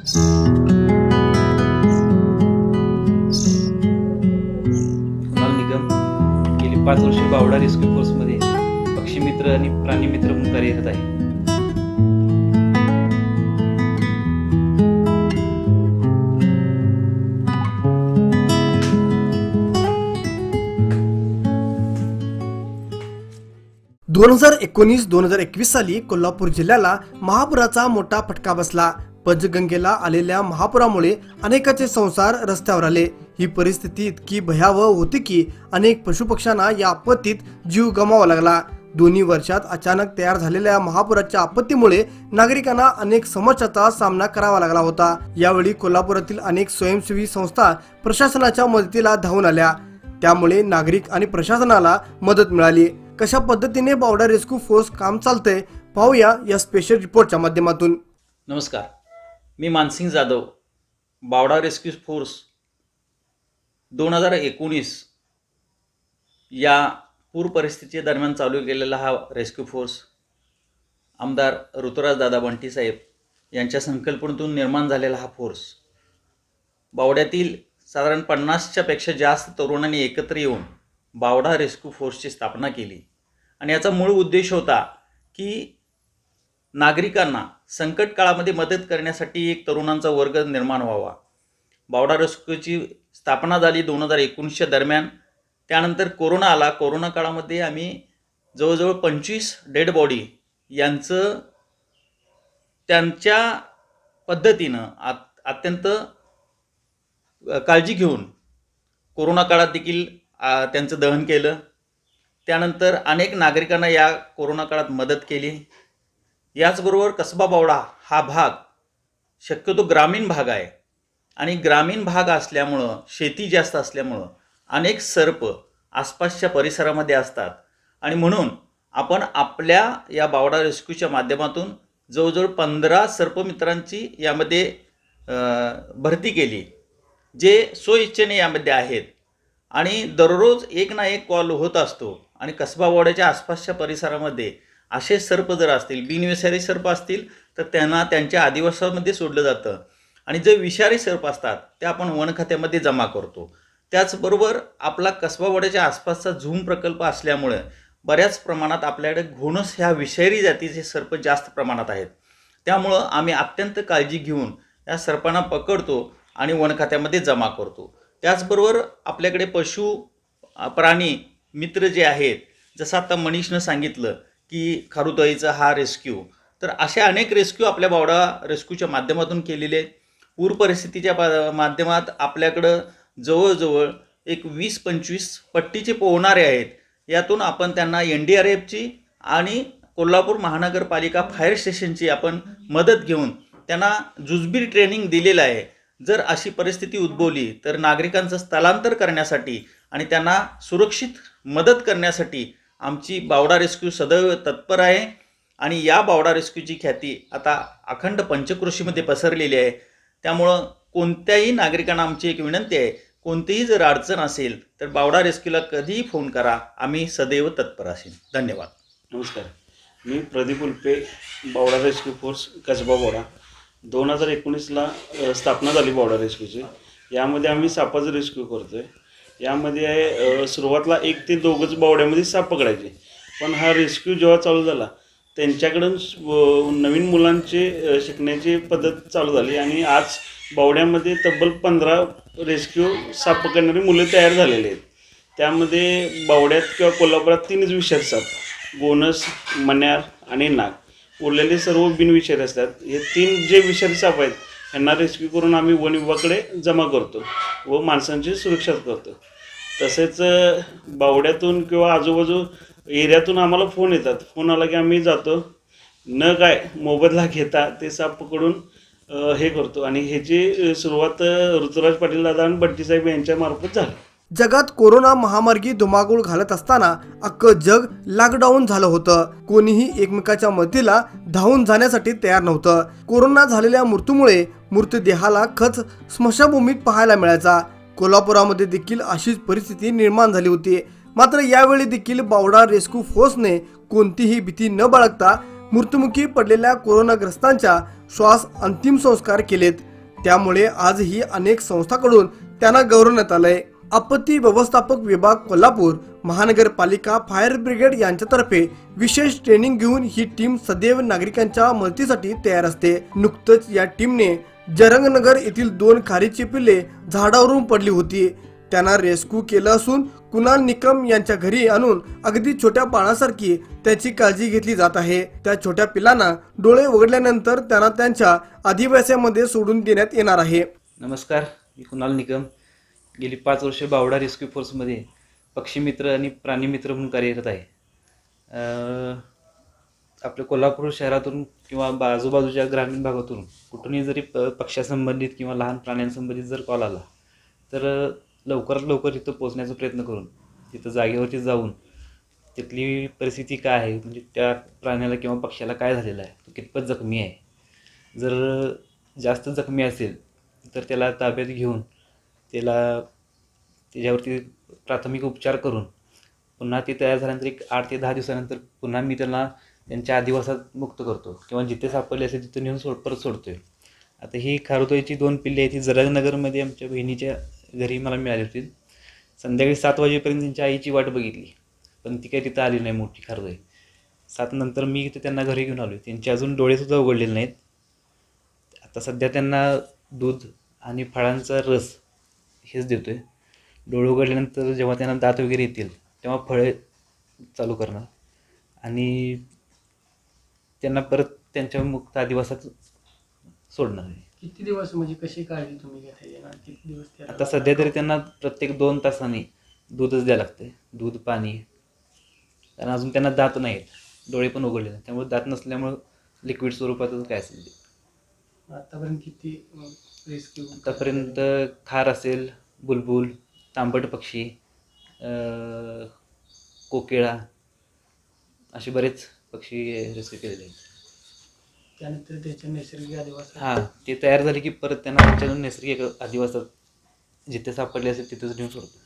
कुणाल निगम गेली 5 वर्षे Bawda rescue force मध्ये पक्षी मित्र आणि प्राणी मित्र म्हणून कार्यरत आहे. दोन 2019-2021 साली कोल्हापूर जिल्ह्याला महापुराचा मोठा फटका बसला. पंचगंगेला आलेल्या महापुरामुळे अनेकाचे संसार रस्त्यावर आले. ही परिस्थिती इतकी भयावह होती की अनेक पशुपक्ष्यांना या आपत्तीत जीव गमावा लागला. दोन्ही वर्षात अचानक तयार झालेल्या महापुराच्या आपत्तीमुळे नागरिकांना अनेक समस्यांचा सामना करावा लागला होता. यावेळी कोल्हापुरातील अनेक स्वयंसेवी संस्था प्रशासनाच्या मदतीला धावून आल्या. त्यामुळे नागरिक आणि प्रशासनाला मदत मिळाली. कशा पद्धतीने बावडा रेस्क्यू फोर्स काम चालतंय पाहूया या स्पेशल रिपोर्टच्या माध्यमातून. नमस्कार, मी मानसिंग जाधव. बावडा रेस्क्यू फोर्स 2019 या पूर परिस्थितीच्या दरम्यान चालू केलेला हा रेस्क्यू फोर्स आमदार ऋतुराज दादा बंटी साहेब यांच्या संकल्पनेतून निर्माण झालेला हा फोर्स बावड्यातील साधारण 50च्या पेक्षा जास्त तरुणांनी एकत्र येऊन बावडा रेस्क्यू फोर्सची स्थापना केली. आणि याचा मूळ उद्देश होता की नागरिकांना संकट काळामध्ये मदत करण्यासाठी एक तरुणांचा वर्ग निर्माण व्हावा. बावडा रेस्क्यूची स्थापना झाली 2019च्या दरम्यान. त्यानंतर कोरोना आला. कोरोना काळामध्ये आम्ही जवळजवळ 25 डेड बॉडी यांचं त्यांच्या पद्धतीनं अत्यंत काळजी घेऊन कोरोना काळात देखील त्यांचं दहन केलं. त्यानंतर अनेक नागरिकांना या कोरोना काळात मदत केली. याचबरोबर कसबा बावडा हा भाग शक्यतो ग्रामीण भाग आहे आणि ग्रामीण भाग असल्यामुळं शेती जास्त असल्यामुळं अनेक सर्प आसपासच्या परिसरामध्ये असतात. आणि म्हणून आपण आपल्या या बावडा रेस्क्यूच्या माध्यमातून जवळजवळ 15 सर्पमित्रांची यामध्ये भरती केली, जे स्वइच्छेने यामध्ये आहेत. आणि दररोज एक ना एक कॉल होत असतो. आणि कसबा बावड्याच्या आसपासच्या परिसरामध्ये असे सर्प जर असतील, बिनविषारी सर्प असतील तर त्यांना त्यांच्या आदिवासामध्ये सोडलं जातं. आणि जे विषारी सर्प असतात ते आपण वन खात्यामध्ये जमा करतो. त्याचबरोबर आपला कसबा बावड्याच्या आसपासचा झूम प्रकल्प असल्यामुळे बऱ्याच प्रमाणात आपल्याकडे घोणस ह्या विषारी जातीचे सर्प जास्त प्रमाणात आहेत. त्यामुळं आम्ही अत्यंत काळजी घेऊन या सर्पांना पकडतो आणि वन खात्यामध्ये जमा करतो. त्याचबरोबर आपल्याकडे पशु प्राणी मित्र जे आहेत, जसं आता मनीषनं सांगितलं की खारुताईचा हा रेस्क्यू, तर अशा अनेक रेस्क्यू आपल्या बावडा रेस्क्यूच्या माध्यमातून केलेले आहेत. पूर परिस्थितीच्या माध्यमात आपल्याकडं जवळजवळ एक 20-25 पट्टीचे पोहणारे आहेत. यातून आपण त्यांना NDRFची आणि कोल्हापूर महानगरपालिका फायर स्टेशनची आपण मदत घेऊन त्यांना जुजबी ट्रेनिंग दिलेलं आहे. जर अशी परिस्थिती उद्भवली तर नागरिकांचं स्थलांतर करण्यासाठी आणि त्यांना सुरक्षित मदत करण्यासाठी आमची बावडा रेस्क्यू सदैव तत्पर आहे. आणि या बावडा रेस्क्यूची ख्याती आता अखंड पंचक्रोशीमध्ये पसरलेली आहे. त्यामुळं कोणत्याही नागरिकांना आमची एक विनंती आहे, कोणतीही जर अडचण असेल तर बावडा रेस्क्यूला कधीही फोन करा, आम्ही सदैव तत्पर असेल. धन्यवाद. नमस्कार, मी प्रदीप उल्पे. बावडा रेस्क्यू फोर्स कसबा बावडा 2019ला स्थापना झाली बावडा रेस्क्यूची. यामध्ये आम्ही सापाचं रेस्क्यू करतो आहे. यामध्ये सुरुवातीला 1 ते 2च बावड्यामध्ये साप पकडायचे. पण हा रेस्क्यू जेव्हा चालू झाला त्यांच्याकडून नवीन मुलांचे शिकण्याची पद्धत चालू झाली आणि आज बावड्यामध्ये तब्बल 15 रेस्क्यू साप पकडणारी मुलं तयार झालेले आहेत. त्यामध्ये बावड्यात किंवा कोल्हापुरात 3च विषारी साप, गोनस, मण्यार आणि नाग. उरलेले सर्व बिनविषारी असतात. हे 3 जे विषारी साप आहेत यांना रेस्क्यू करून आम्ही वन विभागाकडे जमा करतो व माणसांची सुरक्षा करतो. तसेच बावड्यातून किंवा आजूबाजू एरियातून आम्हाला फोन येतात. फोन आला की आम्ही जातो, न काय मोबदला घेता ते साप पकडून हे करतो. आणि ह्याची सुरुवात ऋतुराज पाटील दादा आणि बंटी साहेब यांच्या मार्फत झाली. जगात कोरोना महामार्गी धुमाकूळ घालत असताना अख्खं जग लॉकडाऊन झालं होतं. कोणीही एकमेकाच्या मदतीला धावून जाण्यासाठी तयार नव्हतं. कोरोना झालेल्या मृत्यूमुळे मृतदेहाला खच स्मशानभूमीत पाहायला मिळायचा. कोल्हापुरामध्ये देखील अशीच परिस्थिती निर्माण झाली होती. मात्र यावेळी देखील बावडा रेस्क्यू फोर्सने कोणतीही भीती न बाळगता मृत्युमुखी पडलेल्या कोरोनाग्रस्तांच्या श्वास अंतिम संस्कार केलेत. त्यामुळे आजही अनेक संस्थांकडून त्यांना गौरवण्यात आलंय. आपत्ती व्यवस्थापक विभाग कोल्हापूर, महानगरपालिका, फायर ब्रिगेड यांच्यातर्फे विशेष ट्रेनिंग घेऊन ही टीम सदैव नागरिकांच्या मदतीसाठी तयार असते. नुकतंच या टीमने जरंगनगर येथील 2 खारीची पिल्ले झाडावरून पडली होती. त्यांना रेस्क्यू केलं असून कुणाल निकम यांच्या घरी आणून अगदी छोट्या बाळासारखी त्याची काळजी घेतली जात आहे. त्या छोट्या पिल्लांना डोळे उघडल्यानंतर त्यांना त्यांच्या अधिवासामध्ये सोडून देण्यात येणार आहे. नमस्कार, मी कुणाल निकम. गेली 5 वर्षे बावडा रेस्क्यू फोर्समध्ये पक्षी मित्र आणि प्राणी मित्र म्हणून कार्यरत आहे. आपल्या कोल्हापूर शहरातून किंवा आजूबाजूच्या ग्रामीण भागातून कुठूनही जरी पक्ष्यासंबंधित किंवा लहान प्राण्यांसंबंधित जर कॉल आला तर लवकरात लवकर तिथं पोहोचण्याचा प्रयत्न करून तिथं जागेवरती जाऊन तिथली परिस्थिती काय आहे, म्हणजे त्या प्राण्याला किंवा पक्ष्याला काय झालेलं आहे, तो कितपत जखमी आहे, जर जास्त जखमी असेल तर त्याला ताब्यात घेऊन त्याच्यावरती प्राथमिक उपचार करून पुन्हा ती तयार झाल्यानंतर एक 8 ते 10 दिवसानंतर पुन्हा मी त्यांना त्यांच्या अधिवासात मुक्त करतो किंवा जिथे सापडले असेल तिथं नेऊन परत सोडतोय. आता ही खारुताईची 2 पिल्ले आहेत. ही जरंगनगरमध्ये आमच्या बहिणीच्या घरी मला मिळाली होती. संध्याकाळी 7 वाजेपर्यंत त्यांच्या आईची वाट बघितली, पण ती काही तिथं आली नाही मोठी खारुताई. 7 नंतर मी इथे त्यांना घरी घेऊन आलो. त्यांचे अजून डोळेसुद्धा उघडलेले नाहीत. आता सध्या त्यांना दूध आणि फळांचा रस हेच देतोय. डोळे उघडल्यानंतर जेव्हा त्यांना दात वगैरे येतील तेव्हा फळे चालू करणार आणि त्यांना परत त्यांच्या मुक्त अधिवासात सोडणार आहे. किती दिवस म्हणजे कशी काळजी तुम्ही घेता? किती दिवस त्याला? आता सध्या तरी त्यांना प्रत्येक 2 तासांनी दूधच द्यावं लागते, दूध पाणी. कारण अजून त्यांना दात नाहीत, डोळे पण उघडले नाही, त्यामुळे दात नसल्यामुळं लिक्विड स्वरूपातच काय असेल ते. आतापर्यंत किती रेस्क्यू? आतापर्यंत खार असेल, बुलबुल, तांबट पक्षी, कोकिळा असे बरेच पक्षी रेस्क्यू केलेले आहेत. त्यानंतर त्याच्या नैसर्गिक अधिवास ते तयार झाले की परत त्यांना त्यांच्या नैसर्गिक अधिवासात जिथे सापडले असेल तिथेच नेऊन सोडतो.